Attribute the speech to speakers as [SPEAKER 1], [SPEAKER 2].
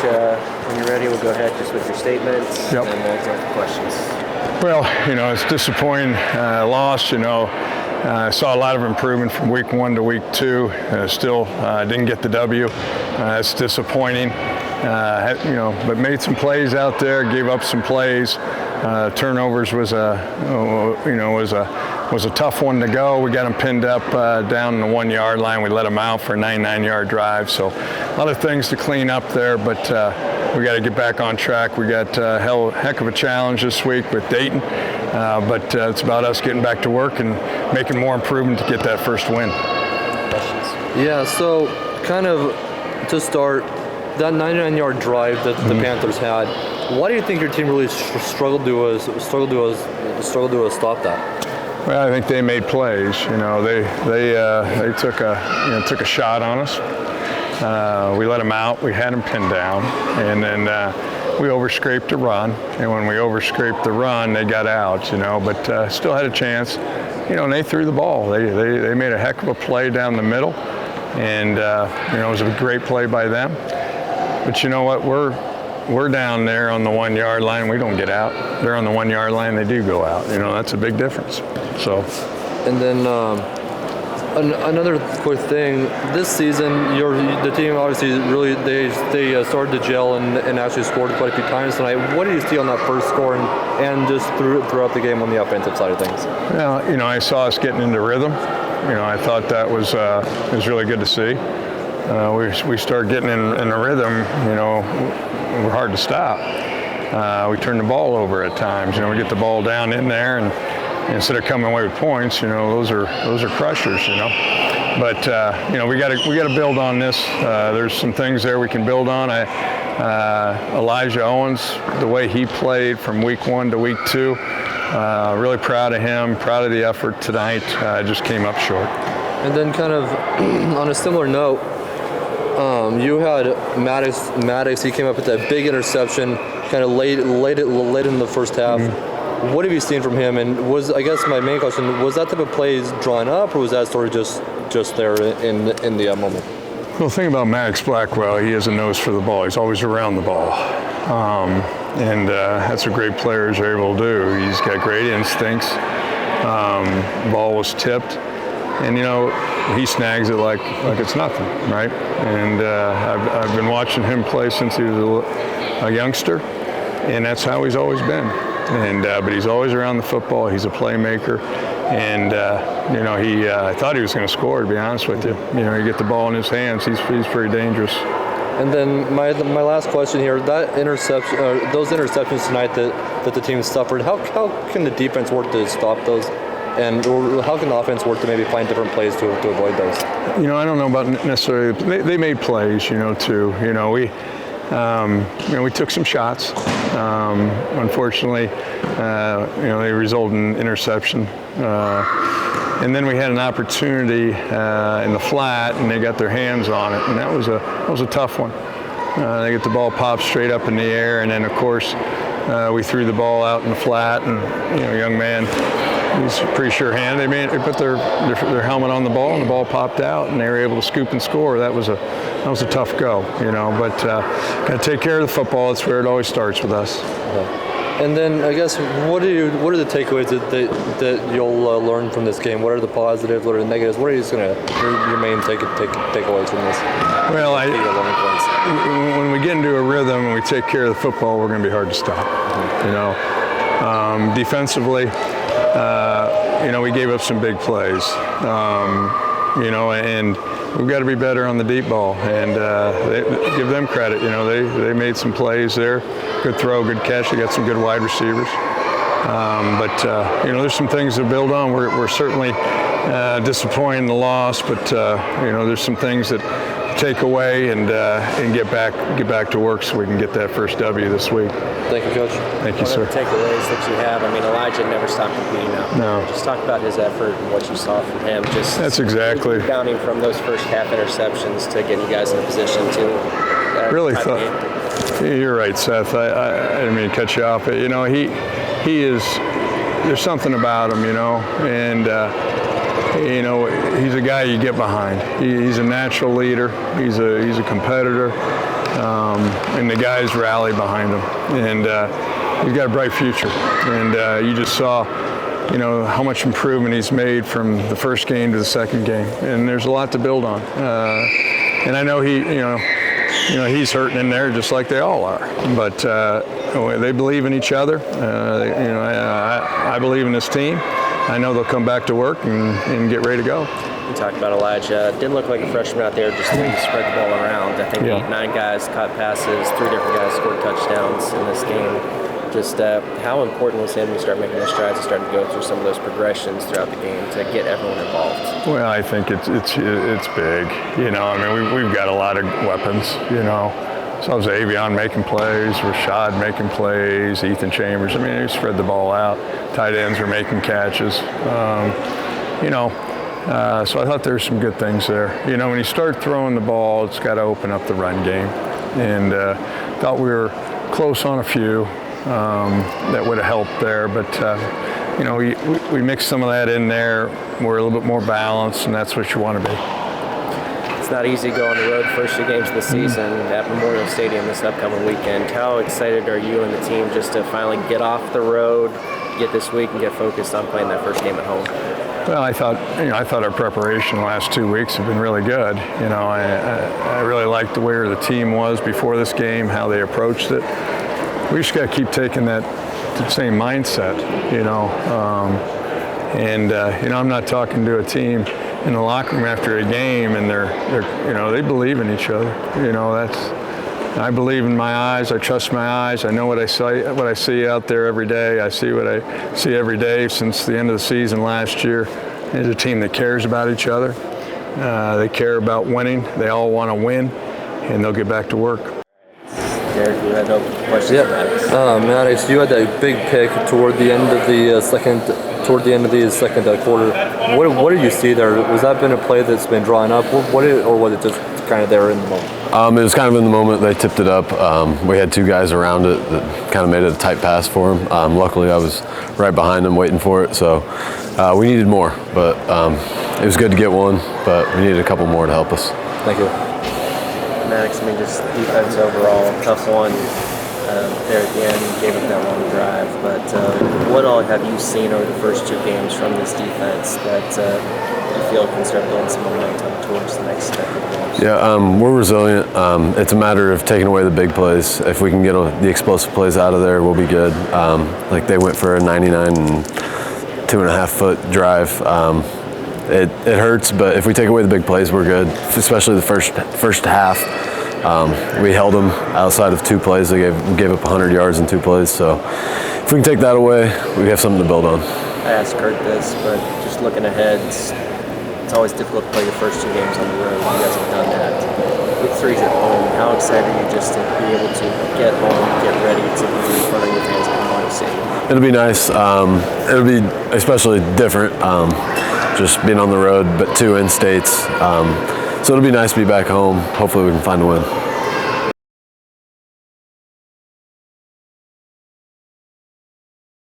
[SPEAKER 1] when you're ready, we'll go ahead just with your statements,
[SPEAKER 2] Yep.
[SPEAKER 1] and we'll take questions.
[SPEAKER 2] Well, it's disappointing loss. I saw a lot of improvement from week 1 to week 2. Still didn't get the W. It's disappointing. But made some plays out there, gave up some plays. Turnovers was a tough one to go. We got them pinned up down the 1 yard line. We let them out for a 99-yard drive. So a lot of things to clean up there, but we got to get back on track. We got a heck of a challenge this week with Dayton, but it's about us getting back to work and making more improvement to get that first win.
[SPEAKER 3] Yeah, so kind of to start, that 99-yard drive that the Panthers had, why do you think your team really struggled to stop that?
[SPEAKER 2] Well, I think they made plays. They took a shot on us. We let them out. We had them pinned down, and then we overscraped the run. And when we overscraped the run, they got out. But still had a chance. And they threw the ball. They made a heck of a play down the middle, and it was a great play by them. But you know what? We're down there on the 1 yard line. We don't get out. They're on the 1 yard line. They do go out. That's a big difference. So.
[SPEAKER 3] And then another quick thing. This season, the team obviously really they started to gel and actually scored quite a few times tonight. What did you see on that first score and just throughout the game on the offensive side of things?
[SPEAKER 2] Well, I saw us getting into rhythm. I thought that was really good to see. We started getting in a rhythm. We're hard to stop. We turn the ball over at times. We get the ball down in there, and instead of coming away with points, those are crushers. But we got to build on this. There's some things there we can build on. Elijah Owens, the way he played from week 1 to week 2, really proud of him. Proud of the effort tonight. Just came up short.
[SPEAKER 3] And then kind of on a similar note, you had Maddox. He came up with that big interception, kind of late in the first half. Mm-hmm. What have you seen from him? And I guess my main question was that type of plays drawn up, or was that sort of just there in the moment?
[SPEAKER 2] Well, the thing about Maddox Blackwell, he has a nose for the ball. He's always around the ball, and that's what great players are able to do. He's got great instincts. Ball was tipped. And he snags it like it's nothing, right? And I've been watching him play since he was a youngster, and that's how he's always been. And but he's always around the football. He's a playmaker, and I thought he was going to score. To be honest with you, you get the ball in his hands, he's pretty dangerous.
[SPEAKER 3] And then my last question here: that interception, those interceptions tonight that the team suffered. How can the defense work to stop those? And how can the offense work to maybe find different plays to avoid those?
[SPEAKER 2] I don't know about necessarily. They made plays, too. We took some shots. Unfortunately, they resulted in interception. And then we had an opportunity in the flat, and they got their hands on it, and that was a tough one. They get the ball popped straight up in the air, and then of course we threw the ball out in the flat, and young man. He's a pretty sure hand. They put their helmet on the ball, and the ball popped out, and they were able to scoop and score. That was a tough go, But got to take care of the football. That's where it always starts with us.
[SPEAKER 3] And then I guess what are the takeaways that you'll learn from this game? What are the positives? What are the negatives? What are your main takeaways from this?
[SPEAKER 2] Well, when we get into a rhythm and we take care of the football, we're going to be hard to stop. Defensively. We gave up some big plays, and we've got to be better on the deep ball, and give them credit. They made some plays there. Good throw, good catch. They got some good wide receivers. But there's some things to build on. We're certainly disappointed in the loss, but there's some things that take away and get back to work so we can get that first W this week.
[SPEAKER 3] Thank you, Coach.
[SPEAKER 2] Thank you, sir.
[SPEAKER 1] What are the takeaways that you have? Elijah never stopped competing out.
[SPEAKER 2] No.
[SPEAKER 1] Just talk about his effort and what you saw from him.
[SPEAKER 2] That's exactly.
[SPEAKER 1] Rebounding from those first half interceptions to getting you guys in a position to
[SPEAKER 2] really thought. You're right, Seth. I didn't mean to cut you off. But, he is. There's something about him, and. He's a guy you get behind. He's a natural leader. He's a competitor. and the guys rally behind him. And he's got a bright future. And you just saw, how much improvement he's made from the first game to the second game. And there's a lot to build on. And I know he's hurting in there just like they all are. But they believe in each other. I believe in this team. I know they'll come back to work and get ready to go.
[SPEAKER 1] You talked about Elijah. Didn't look like a freshman out there, just spread the ball around. I think 8-9 guys caught passes, 3 different guys scored touchdowns in this game. Just how important was him to start making those strides and starting to go through some of those progressions throughout the game to get everyone involved?
[SPEAKER 2] Well, I think it's big. We've got a lot of weapons. So was Avion making plays, Rashad making plays, Ethan Chambers. He spread the ball out. Tight ends are making catches. So I thought there's some good things there. When you start throwing the ball, it's got to open up the run game. And thought we were close on a few that would have helped there. But, we mixed some of that in there. We're a little bit more balanced, and that's what you want to be.
[SPEAKER 1] It's not easy to go on the road the first 2 games of the season at Memorial Stadium this upcoming weekend. How excited are you and the team just to finally get off the road, get this week, and get focused on playing that first game at home?
[SPEAKER 2] Well, I thought our preparation the last 2 weeks have been really good. I really liked the way the team was before this game, how they approached it. We just got to keep taking that same mindset, I'm not talking to a team in the locker room after a game, and they believe in each other. I believe in my eyes. I trust my eyes. I know what I see out there every day. I see what I see every day since the end of the season last year. It's a team that cares about each other. They care about winning. They all want to win, and they'll get back to work.
[SPEAKER 1] Derek, you had no questions?
[SPEAKER 3] Maddox, you had that big pick toward the end of the second quarter. What did you see there? Was that been a play that's been drawn up? Or was it just kind of there in the moment?
[SPEAKER 4] It was kind of in the moment. They tipped it up. We had 2 guys around it that kind of made it a tight pass for him. Luckily, I was right behind them waiting for it, so we needed more. But it was good to get one, but we needed a couple more to help us.
[SPEAKER 3] Thank you.
[SPEAKER 1] Maddox, just defense overall, tough one there at the end, gave up that long drive. But what all have you seen over the first 2 games from this defense that you feel can start building some momentum towards the next step of the games?
[SPEAKER 4] Yeah, we're resilient. It's a matter of taking away the big plays. If we can get the explosive plays out of there, we'll be good. Like they went for a 99 and 2.5 foot drive. It hurts, but if we take away the big plays, we're good, especially the first half. We held them outside of 2 plays. They gave up 100 yards in 2 plays. So if we can take that away, we have something to build on.
[SPEAKER 1] I asked Kurt this, but just looking ahead, it's always difficult to play the first 2 games on the road. You guys have done that. With 3s at home, how excited are you just to be able to get home, get ready to be in front of your fans at Memorial Stadium?
[SPEAKER 4] It'll be nice. It'll be especially different, just being on the road, but 2 in-states. So it'll be nice to be back home. Hopefully we can find a win.